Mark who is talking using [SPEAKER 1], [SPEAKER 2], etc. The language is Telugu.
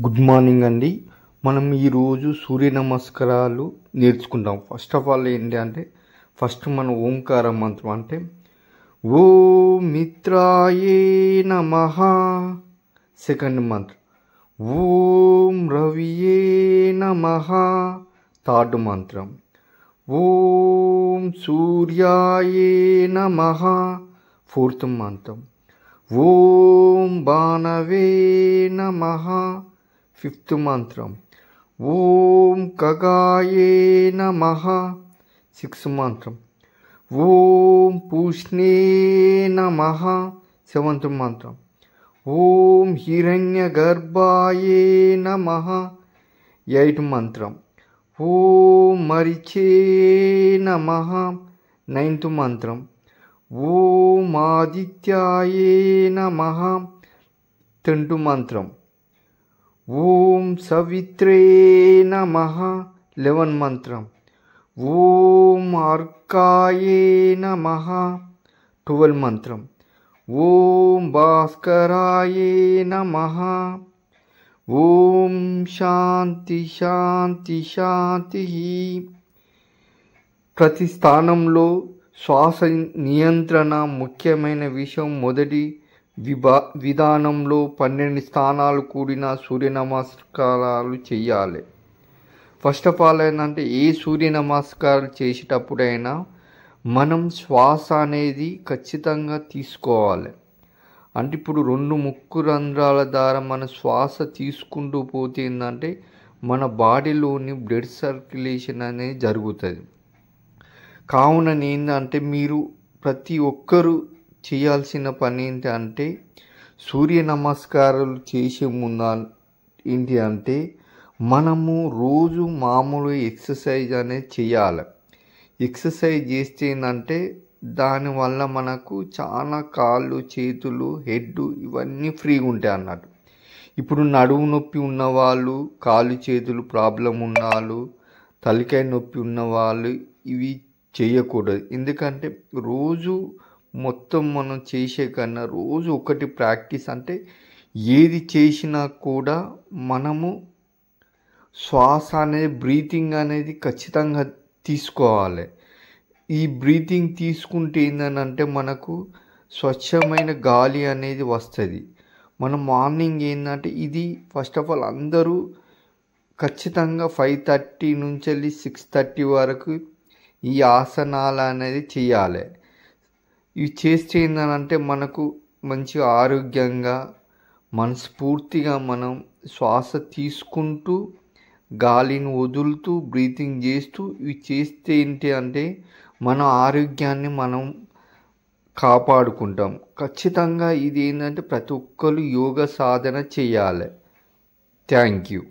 [SPEAKER 1] గుడ్ మార్నింగ్ అండి. మనం ఈరోజు సూర్య నమస్కారాలు నేర్చుకుంటాం. ఫస్ట్ ఆఫ్ ఆల్ ఏంటి అంటే ఫస్ట్ మన ఓంకార మంత్రం అంటే ఓం మిత్రాయే నమః. సెకండ్ మంత్రం ఓం రవియే నమః. థర్డ్ మంత్రం ఓం సూర్యాయే నమః. ఫోర్త్ మంత్రం ఓం బాణవే నమః. ఫిఫ్త్ మంత్రం ఓం ఖగాయే నమః. సిక్స్త్ మంత్రం ఓం పూష్ణే నమః. సెవెంత్ మంత్రం ఓం హిరణ్య గర్భాయే నమః. ఎయిత్ మంత్రం ఓం మరిచే నమః. నైన్త్ మంత్రం ఓం ఆదిత్యాయే నమః. 10th మంత్రం ఓం సవిత్రే నమః. 11th మంత్రం ఓం అర్కాయే నమః. 12th మంత్రం ఓం భాస్కరాయే నమః. ఓం శాంతి శాంతి శాంతి. ప్రతి స్థానంలో శ్వాస నియంత్రణ ముఖ్యమైన విషయం. మొదటి విధానంలో 12 స్థానాలు కూడిన సూర్య నమస్కారాలు చేయాలి. ఫస్ట్ ఆఫ్ ఆల్ ఏంటంటే ఏ సూర్య నమస్కారాలు చేసేటప్పుడైనా మనం శ్వాస అనేది ఖచ్చితంగా తీసుకోవాలి. అంటే ఇప్పుడు 2 ముక్కు రంధ్రాల ద్వారా మన శ్వాస తీసుకుంటూ పోతే ఏంటంటే మన బాడీలోని బ్లడ్ సర్క్యులేషన్ అనేది జరుగుతుంది. కావున ఏంటంటే మీరు ప్రతి ఒక్కరూ చేయాల్సిన పని ఏంటంటే సూర్య నమస్కారాలు చేసే ముందు ఏంటి అంటే మనము రోజు మామూలు ఎక్సర్సైజ్ అనేది చేయాలి. ఎక్సర్సైజ్ చేస్తే ఏంటంటే దానివల్ల మనకు చాలా కాళ్ళు చేతులు హెడ్ ఇవన్నీ ఫ్రీగా ఉంటాయి అన్నట్టు. ఇప్పుడు నడుము నొప్పి ఉన్నవాళ్ళు, కాళ్ళు చేతులు ప్రాబ్లం ఉన్నవాళ్ళు, తలకాయ నొప్పి ఉన్నవాళ్ళు ఇవి చేయకూడదు. ఎందుకంటే రోజు మొత్తం మనం చేసే కన్నా రోజు ఒకటి ప్రాక్టీస్ అంటే ఏది చేసినా కూడా మనము శ్వాస అనేది బ్రీతింగ్ అనేది ఖచ్చితంగా తీసుకోవాలి. ఈ బ్రీతింగ్ తీసుకుంటే ఏంటంటే మనకు స్వచ్ఛమైన గాలి అనేది వస్తుంది. మనం మార్నింగ్ ఏంటంటే ఇది ఫస్ట్ ఆఫ్ ఆల్ అందరూ ఖచ్చితంగా 5:30 నుంచి 6:30 వరకు ఈ ఆసనాలు అనేది చేయాలి. ఇవి చేస్తే ఏంటంటే మనకు మంచిగా ఆరోగ్యంగా మనస్ఫూర్తిగా మనం శ్వాస తీసుకుంటూ గాలిని వదులుతూ బ్రీతింగ్ చేస్తూ ఇవి చేస్తే ఏంటి అంటే మన ఆరోగ్యాన్ని మనం కాపాడుకుంటాం. ఖచ్చితంగా ఇది ఏంటంటే ప్రతి ఒక్కరు యోగా సాధన చేయాలి. Thank you.